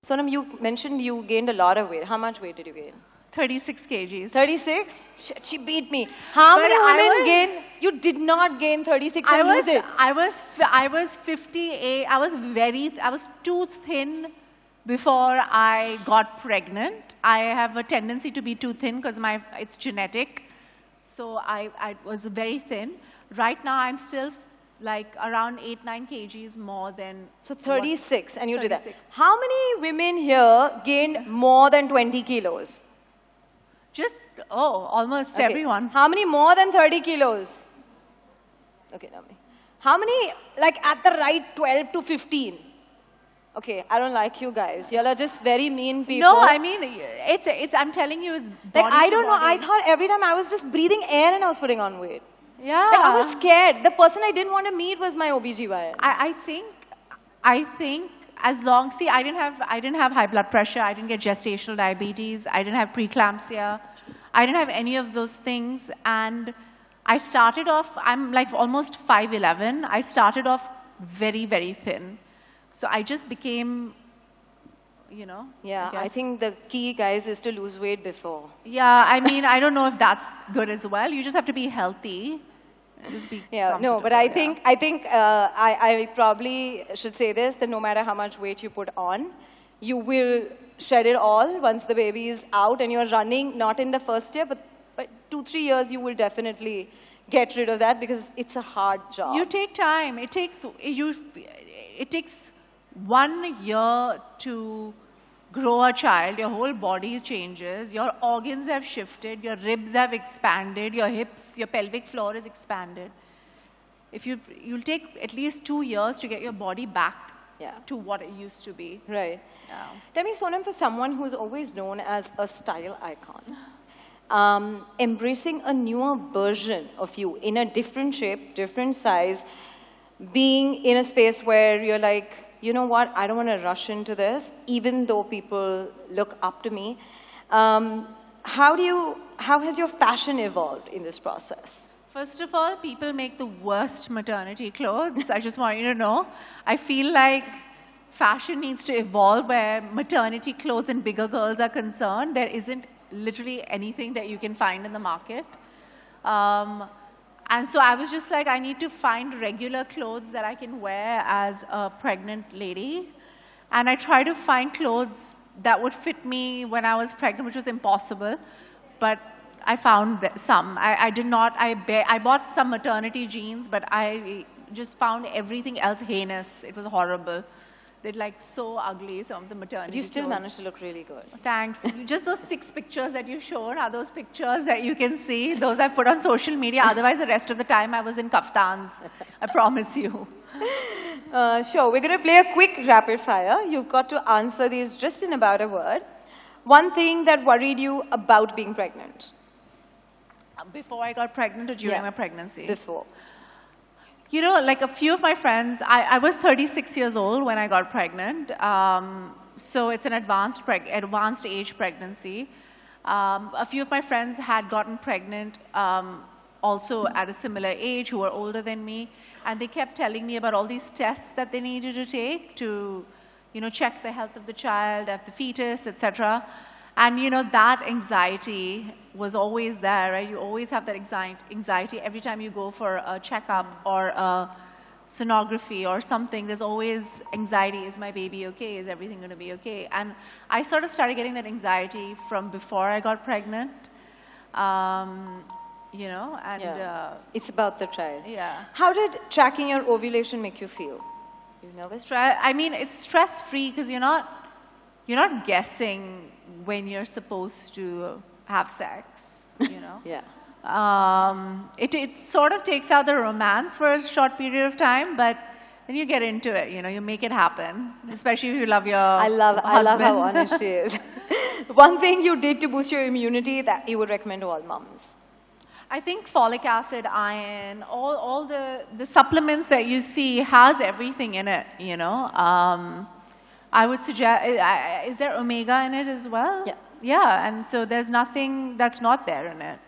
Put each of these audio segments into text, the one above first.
Sonam, you mentioned you gained a lot of weight. How much weight did you gain? 36 kgs. 36? She beat me. How many women gain? You did not gain 36 and lose it. I was 58. I was too thin before I got pregnant. I have a tendency to be too thin because it's genetic. So I was very thin. Right now I'm still like around 8-9 kgs more than. So 36 and you 36. did that. How many women here gained more than 20 kilos? Almost everyone. How many more than 30 kilos? Okay, now me. How many, like at the right 12 to 15? Okay, I don't like you guys. Y'all are just very mean people. No, I mean, I'm telling you, it's body like, I don't know. body. I thought every time I was just breathing air and I was putting on weight. Yeah. Like, I was scared. The person I didn't want to meet was my OBGYN. I think as long, see, I didn't have high blood pressure. I didn't get gestational diabetes. I didn't have preeclampsia. I didn't have any of those things. And I started off, I'm like almost 5'11". I started off very, very thin. So I just became, Yeah, I think the key, guys, is to lose weight before. Yeah, I mean, I don't know if that's good as well. You just have to be healthy. Just be no, but I think I probably should say this, that no matter how much weight you put on, you will shed it all once the baby is out and you're running, not in the first year, but 2-3 years you will definitely get rid of that because it's a hard job. You take time. It takes 1 year to grow a child. Your whole body changes. Your organs have shifted. Your ribs have expanded. Your hips, your pelvic floor is expanded. You'll take at least 2 years to get your body back to what it used to be. Right. Yeah. Tell me, Sonam, for someone who's always known as a style icon, embracing a newer version of you in a different shape, different size, being in a space where you're like, you know what, I don't want to rush into this, even though people look up to me. How has your fashion evolved in this process? First of all, people make the worst maternity clothes. I just want you to know. I feel like fashion needs to evolve where maternity clothes and bigger girls are concerned. There isn't literally anything that you can find in the market. And so I was just like, I need to find regular clothes that I can wear as a pregnant lady. And I tried to find clothes that would fit me when I was pregnant, which was impossible. But I found some. I bought some maternity jeans, but I just found everything else heinous. It was horrible. They're like so ugly, some of the maternity You still clothes. managed to look really good. Thanks. Just those 6 pictures that you showed are those pictures that you can see. Those I put on social media. Otherwise, the rest of the time I was in kaftans. I promise you. Sure. We're going to play a quick rapid fire. You've got to answer these just in about a word. One thing that worried you about being pregnant? Before I got pregnant or during my pregnancy? Before. You know, like a few of my friends, I was 36 years old when I got pregnant. So it's an advanced age pregnancy. A few of my friends had gotten pregnant also at a similar age who were older than me. And they kept telling me about all these tests that they needed to take to, check the health of the child, of the fetus, etc. And, that anxiety was always there, right? You always have that anxiety every time you go for a checkup or a sonography or something. There's always anxiety. Is my baby okay? Is everything going to be okay? And I sort of started getting that anxiety from before I got pregnant, it's about the child. Yeah. How did tracking your ovulation make you feel? You nervous? I mean, it's stress-free because you're not guessing when you're supposed to have sex, Yeah. It sort of takes out the romance for a short period of time, but then you get into it, you make it happen, especially if you love your husband. I love how honest she is. One thing you did to boost your immunity that you would recommend to all moms? I think folic acid, iron, all the supplements that you see has everything in it, I would suggest, is there omega in it as well? Yeah. Yeah, and so there's nothing that's not there in it.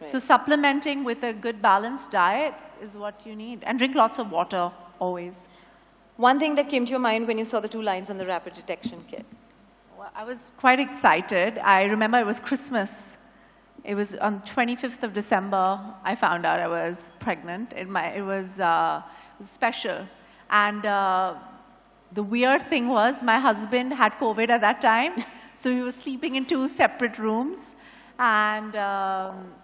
Right. So supplementing with a good balanced diet is what you need. And drink lots of water, always. One thing that came to your mind when you saw the 2 lines on the rapid detection kit? I was quite excited. I remember it was Christmas. It was on 25th of December, I found out I was pregnant. It was special. And the weird thing was my husband had COVID at that time. So we were sleeping in 2 separate rooms. And,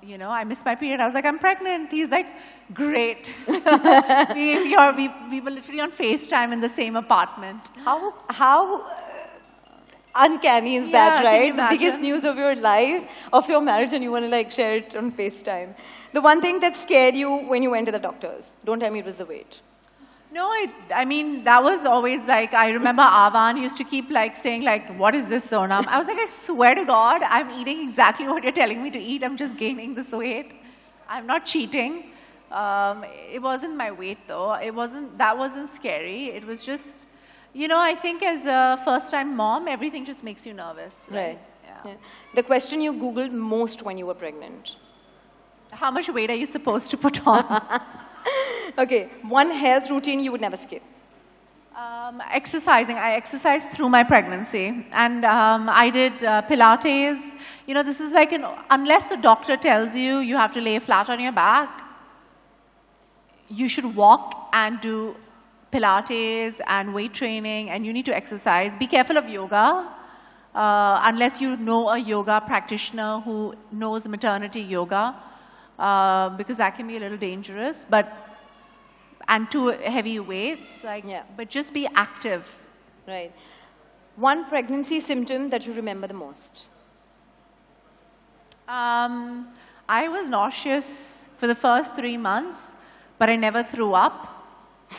you know, I missed my period. I was like, I'm pregnant. He's like, great. we were literally on FaceTime in the same apartment. How uncanny is that, right? The biggest news of your life, of your marriage, and you want to like share it on FaceTime. The one thing that scared you when you went to the doctors, don't tell me it was the weight. No, I mean, that was always like, I remember Avan used to keep like saying like, what is this, Sonam? I was like, I swear to God, I'm eating exactly what you're telling me to eat. I'm just gaining this weight. I'm not cheating. It wasn't my weight though. That wasn't scary. It was just, you know, I think as a first-time mom, everything just makes you nervous. Right. Yeah. The question you Googled most when you were pregnant? How much weight are you supposed to put on? Okay, one health routine you would never skip. Exercising. I exercised through my pregnancy. And I did Pilates. You know, this is like, unless the doctor tells you you have to lay flat on your back, you should walk and do Pilates and weight training, and you need to exercise. Be careful of yoga, unless you know a yoga practitioner who knows maternity yoga, because that can be a little dangerous. And too heavy weights, but just be active. Right. One pregnancy symptom that you remember the most? I was nauseous for the first 3 months, but I never threw up.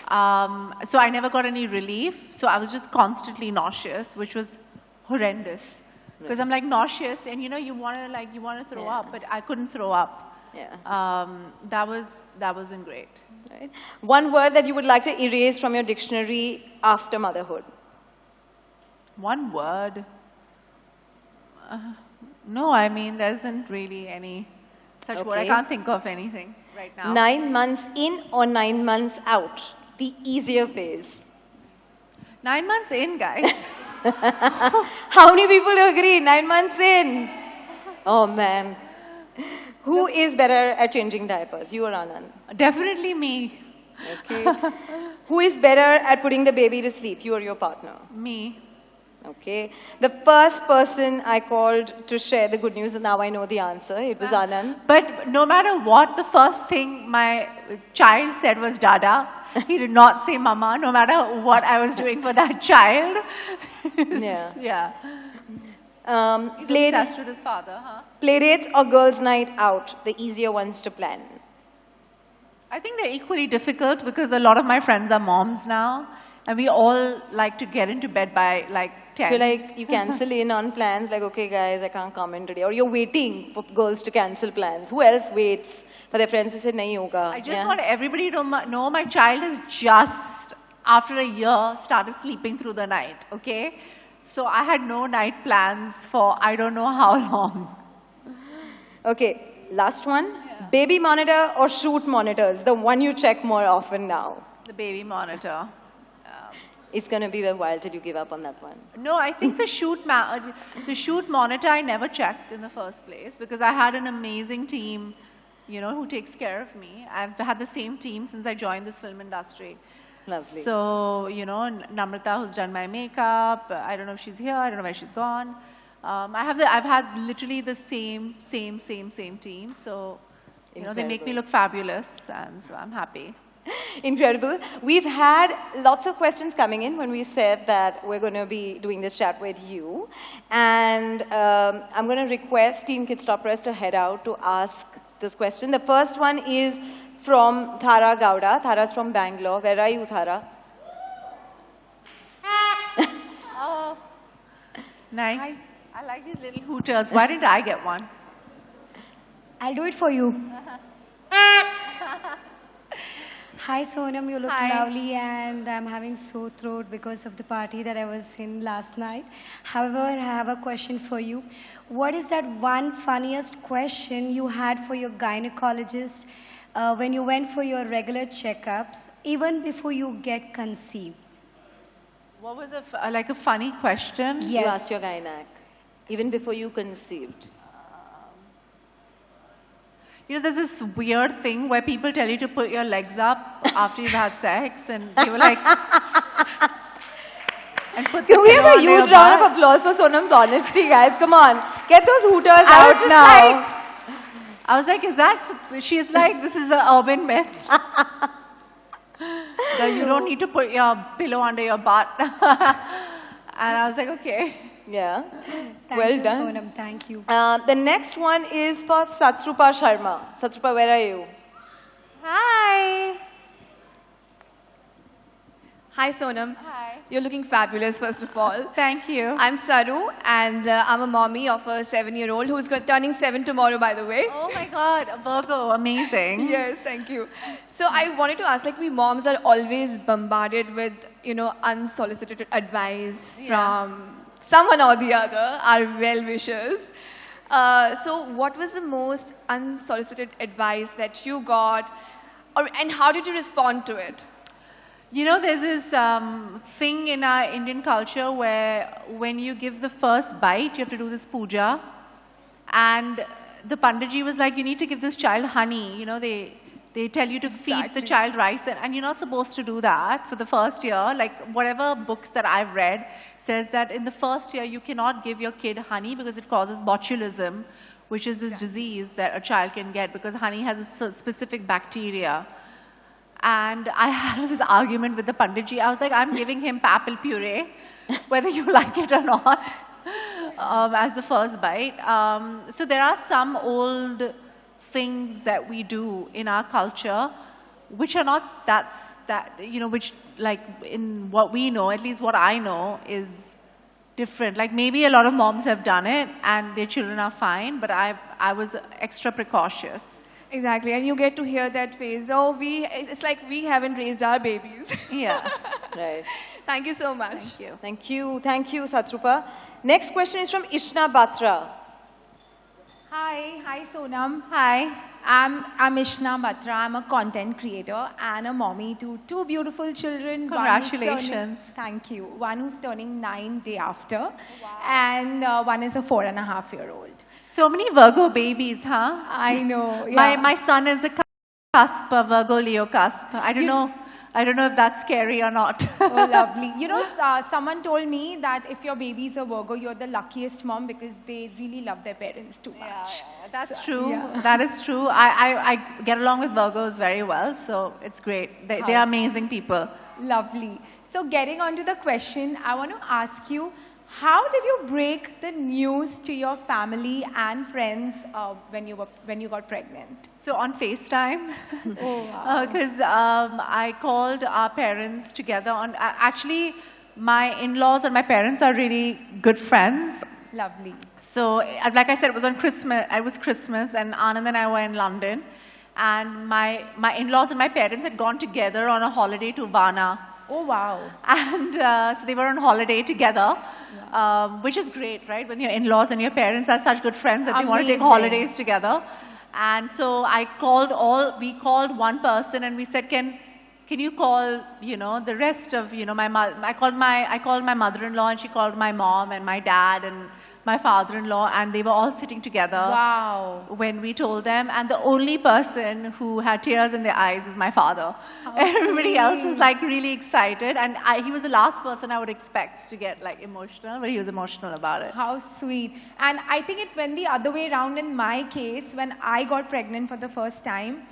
So I never got any relief. So I was just constantly nauseous, which was horrendous. Because I'm like nauseous, and you know, you want to throw up, but I couldn't throw up. Yeah. That wasn't great. Right. One word that you would like to erase from your dictionary after motherhood? One word? No, I mean, there isn't really any such word. I can't think of anything right now. 9 months in or 9 months out? The easier phase. 9 months in, guys. How many people agree? 9 months in. Oh, man. Who is better at changing diapers, you or Anand? Definitely me. Okay. Who is better at putting the baby to sleep, you or your partner? Me. Okay. The first person I called to share the good news, and now I know the answer, it was Anand. But no matter what, the first thing my child said was Dada. He did not say Mama, no matter what I was doing for that child. Yeah. He's obsessed with his father, huh? Playdates or girls' night out, the easier ones to plan? I think they're equally difficult because a lot of my friends are moms now, and we all like to get into bed by like 10. So like you cancel in on plans like, okay guys, I can't come in today. Or you're waiting for girls to cancel plans. Who else waits for their friends who say, nahi hoga? I just want everybody to know my child has just, after a year, started sleeping through the night, okay? So I had no night plans for I don't know how long. Okay, last one. Yeah. Baby monitor or shoot monitors? The one you check more often now. The baby monitor. It's going to be a while till you give up on that one. No, I think the shoot monitor I never checked in the first place because I had an amazing team, you know, who takes care of me. I've had the same team since I joined this film industry. Lovely. So, you know, Namrata, who's done my makeup, I don't know if she's here, I don't know where she's gone. I've had literally the same team. So, you know, they make me look fabulous, and so I'm happy. Incredible. We've had lots of questions coming in when we said that we're going to be doing this chat with you. And I'm going to request Team Kid Stop Press to head out to ask this question. The first one is from Thara Gowda. Thara's from Bangalore. Where are you, Thara? Oh, nice. Hi. I like these little hooters. Why didn't I get one? I'll do it for you. Hi Sonam, you look lovely, and I'm having sore throat because of the party that I was in last night. However, I have a question for you. What is that one funniest question you had for your gynecologist when you went for your regular checkups, even before you get conceived? What was like a funny question? Yes. You asked your gynac, even before you conceived. You know, there's this weird thing where people tell you to put your legs up after you've had sex, and they were like, and put Can we have a under your huge round of butt. applause for Sonam's honesty, guys? Come on, get those hooters I was out just now. I was like, is that? She's like, this is an urban myth. That you don't need to put your pillow under your butt. And I was like, okay. Yeah. Thank Well you, done. Sonam. Thank you. The next one is for Satrupa Sharma. Satrupa, where are you? Hi. Hi, Sonam. Hi. You're looking fabulous, first of all. Thank you. I'm Saru, and I'm a mommy of a 7-year-old who's turning 7 tomorrow, by the way. Oh my God, a Virgo, amazing. Yes, thank you. So I wanted to ask, like, we moms are always bombarded with, unsolicited advice from someone or the other, our well-wishers. So what was the most unsolicited advice that you got, and how did you respond to it? You know, there's this thing in our Indian culture where when you give the first bite, you have to do this puja. And the Panditji was like, you need to give this child honey. You know, they tell you to feed the child rice, and you're not supposed to do that for the first year. Like, whatever books that I've read says that in the first year, you cannot give your kid honey because it causes botulism, which is this disease that a child can get because honey has a specific bacteria. And I had this argument with the Panditji. I was like, I'm giving him apple puree, whether you like it or not, as the first bite. So there are some old things that we do in our culture which are not which, like, in what we know, at least what I know, is different. Like, maybe a lot of moms have done it and their children are fine, but I was extra precautious. Exactly, and you get to hear that phrase, it's like we haven't raised our babies. Yeah. Right. Thank you so much. Thank you. Thank you. Thank you, Satrupa. Next question is from Ishna Batra. Hi Sonam. Hi. I'm Ishna Batra. I'm a content creator and a mommy to 2 beautiful children. Congratulations. Thank you. One who's turning 9 day after, and one is a 4.5-year-old. So many Virgo babies, huh? I know. Yeah. My son is a cusp, a Virgo Leo cusp. I don't know if that's scary or not. Oh, lovely. You know, someone told me that if your baby's a Virgo, you're the luckiest mom because they really love their parents too much. That's true. Yeah. That is true. I get along with Virgos very well, so it's great. They are amazing people. Lovely. So getting on to the question, I want to ask you, how did you break the news to your family and friends when you got pregnant? So on FaceTime, Oh, wow. because I called our parents together on. Actually, my in-laws and my parents are really good friends. Lovely. So, like I said, it was on Christmas. It was Christmas, and Anand and I were in London, and my in-laws and my parents had gone together on a holiday to Varna. Oh, wow. And so they were on holiday together, which is great, right? When your in-laws and your parents are such good friends that they want to take Amazing. holidays together. And so we called one person and we said, can you call, the rest of, I called my mother-in-law and she called my mom and my dad and my father-in-law, and they were all sitting together. Wow. When we told them, and the only person who had tears in their eyes was my father. Everybody else was like really excited, and he was the last person I would expect to get like emotional, but he was emotional about it. How sweet. And I think it went the other way around in my case when I got pregnant for the first time.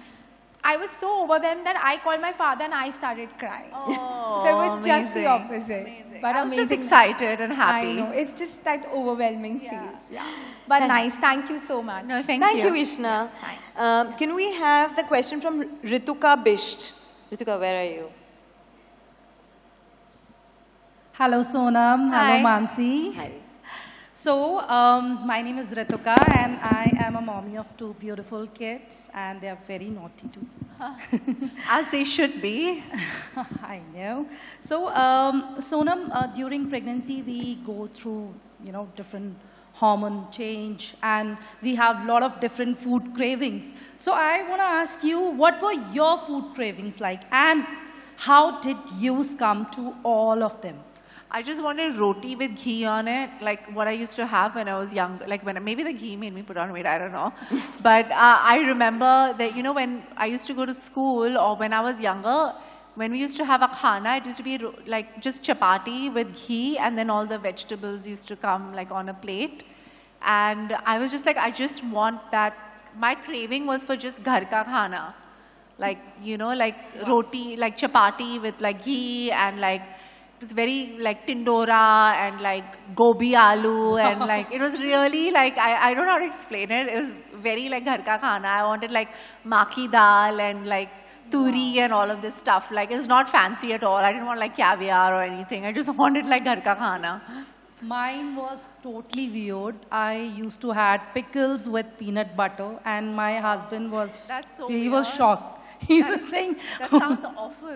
I was so overwhelmed that I called my father and I started crying. Oh, So it was just the amazing. opposite. Amazing. But I was just amazing. excited and happy. I know. It's just that overwhelming feels. Yeah. But nice. Thank you so much. No, thank Thank you. you, Ishna. Thanks. Can we have the question from Rituka Bisht? Rituka, where are you? Hello Sonam, Hi. hello Mansi. Hi. So, my name is Rituka and I am a mommy of 2 beautiful kids and they are very naughty too. As they should be. I know. So, Sonam, during pregnancy we go through, different hormone change and we have a lot of different food cravings. So, I want to ask you, what were your food cravings like and how did you succumb to all of them? I just wanted roti with ghee on it, like what I used to have when I was young. Like maybe the ghee made me put on weight, I don't know. But I remember that, you know, when I used to go to school or when I was younger, when we used to have a khana, it used to be like just chapati with ghee and then all the vegetables used to come like on a plate. And I was just like, I just want that. My craving was for just ghar ka khana. Like, you know, like roti, like chapati with like ghee and like, it was very like tindora and like gobi aloo and like, it was really like, I don't know how to explain it. It was very like ghar ka khana. I wanted like maki dal and like turi and all of this stuff. Like, it's not fancy at all. I didn't want like caviar or anything. I just wanted like ghar ka khana. Mine was totally weird. I used to had pickles with peanut butter, and my husband was, That's so he was weird. shocked. He was saying, That sounds awful.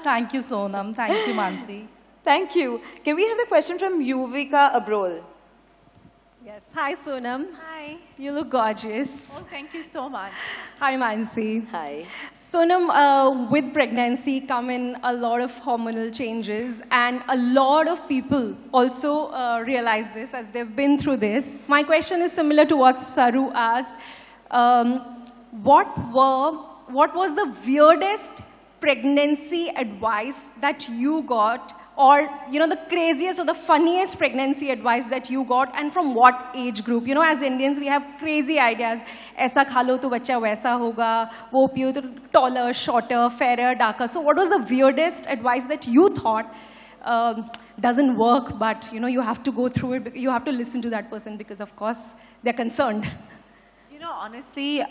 thank you, Sonam. Thank you, Mansi. Thank you. Can we have the question from Yuvika Abrol? Yes. Hi, Sonam. Hi. You look gorgeous. Oh, thank you so much. Hi, Mansi. Hi. Sonam, with pregnancy come in a lot of hormonal changes, and a lot of people also realize this as they've been through this. My question is similar to what Saru asked. What was the weirdest pregnancy advice that you got, or the craziest or the funniest pregnancy advice that you got, and from what age group? As Indians, we have crazy ideas. Aisa kha lo to bacha waisa hoga, wo piyo to taller, shorter, fairer, darker. So what was the weirdest advice that you thought doesn't work, but you have to go through it, you have to listen to that person because of course they're concerned? Honestly,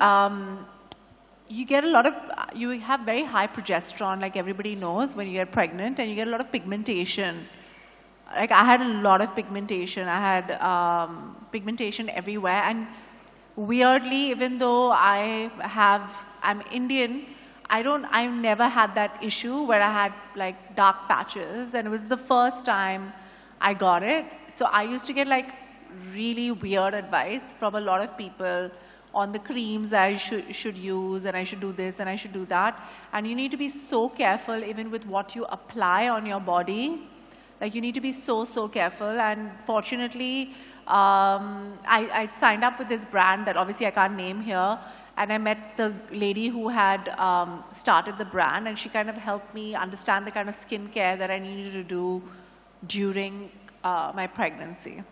you get a lot of, you have very high progesterone, like everybody knows, when you get pregnant, and you get a lot of pigmentation. Like, I had a lot of pigmentation. I had pigmentation everywhere, and weirdly, even though I'm Indian, I never had that issue where I had like dark patches, and it was the first time I got it. So I used to get like really weird advice from a lot of people on the creams I should use, and I should do this and I should do that. And you need to be so careful even with what you apply on your body. Like, you need to be so careful. And fortunately, I signed up with this brand that obviously I can't name here. And I met the lady who had started the brand, and she kind of helped me understand the kind of skincare that I needed to do during my pregnancy.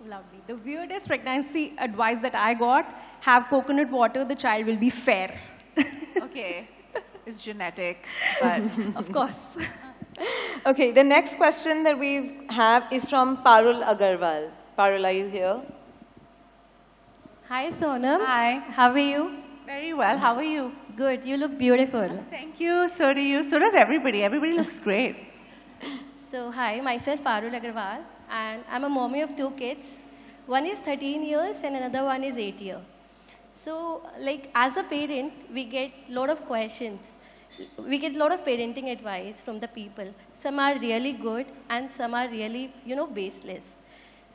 Lovely. The weirdest pregnancy advice that I got: have coconut water, the child will be fair. Okay, it's genetic, but Of course. Okay, the next question that we have is from Parul Agarwal. Parul, are you here? Hi, Sonam. Hi. How are you? Very well. How are you? Good. You look beautiful. Thank you. So do you. So does everybody. Everybody looks great. So, hi, myself Parul Agarwal, and I'm a mommy of 2 kids. One is 13 years and another one is 8 years. So, like, as a parent, we get a lot of questions. We get a lot of parenting advice from the people. Some are really good and some are really, baseless.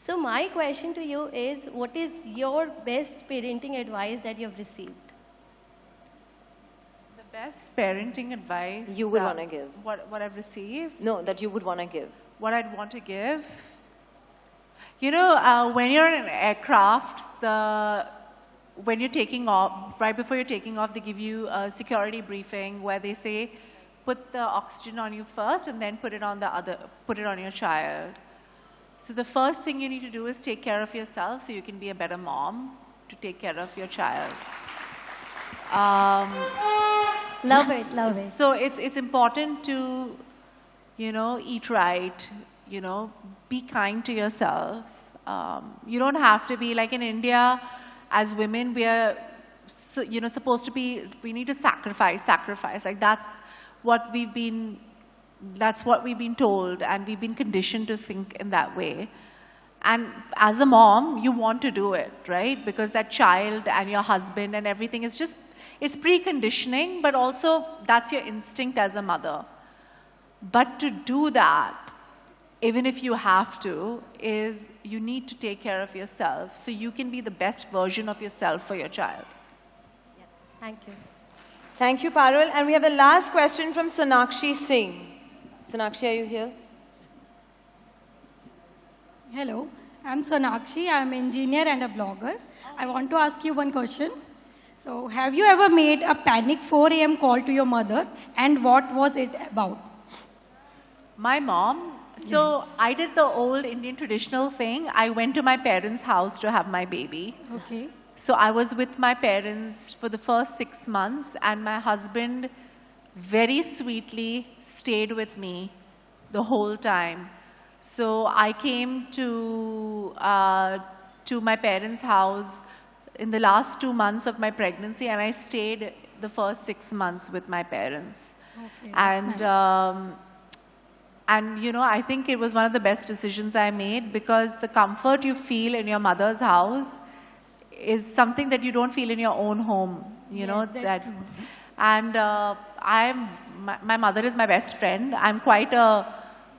So my question to you is, what is your best parenting advice that you have received? The best parenting advice You would want to give. What I've received. No, that you would want to give. What I'd want to give. When you're in an aircraft, when you're taking off, right before you're taking off, they give you a security briefing where they say, put the oxygen on you first and then put it on your child. So the first thing you need to do is take care of yourself so you can be a better mom to take care of your child. Love it, love it. So it's important to, eat right, be kind to yourself. You don't have to be, like in India, as women, we are, supposed to be, we need to sacrifice. Like that's what we've been told, and we've been conditioned to think in that way. And as a mom, you want to do it, right? Because that child and your husband and everything is just, it's preconditioning, but also that's your instinct as a mother. But to do that, even if you have to, is you need to take care of yourself so you can be the best version of yourself for your child. Yeah. Thank you. Thank you, Parul. And we have the last question from Sonakshi Singh. Sonakshi, are you here? Hello, I'm Sonakshi. I'm an engineer and a blogger. I want to ask you one question. So, have you ever made a panic 4 a.m. call to your mother, and what was it about? My mom. So I did the old Indian traditional thing. I went to my parents' house to have my baby. Okay. So I was with my parents for the first 6 months, and my husband very sweetly stayed with me the whole time. So I came to my parents' house in the last 2 months of my pregnancy, and I stayed the first 6 months with my parents. Okay, And nice. and you know, I think it was one of the best decisions I made, because the comfort you feel in your mother's house is something that you don't feel in your own home. You know Yes, that's that. true. And my mother is my best friend. I'm quite a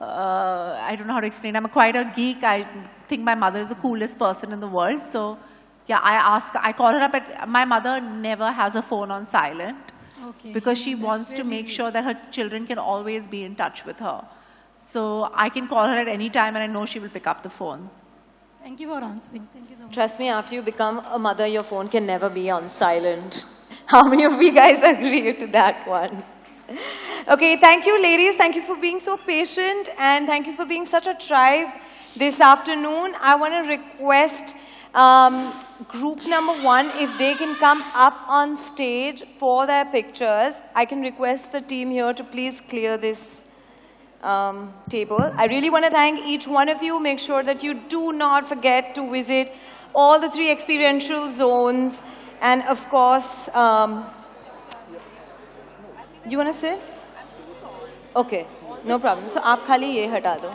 I don't know how to explain. I'm quite a geek. I think my mother is the coolest person in the world. So yeah, I call her up. My mother never has a phone on silent, Okay. because she That's wants to really make good. sure that her children can always be in touch with her. So I can call her at any time, and I know she will pick up the phone. Thank you for answering. Thank you so much. Trust me, after you become a mother, your phone can never be on silent. How many of you guys agree to that one? Okay, thank you, ladies. Thank you for being so patient, and thank you for being such a tribe this afternoon. I want to request group number 1, if they can come up on stage for their pictures. I can request the team here to please clear this table. I really want to thank each one of you. Make sure that you do not forget to visit all the 3 experiential zones. And of course, you want to sit? Okay, no problem. So, आप खाली ये हटा दो.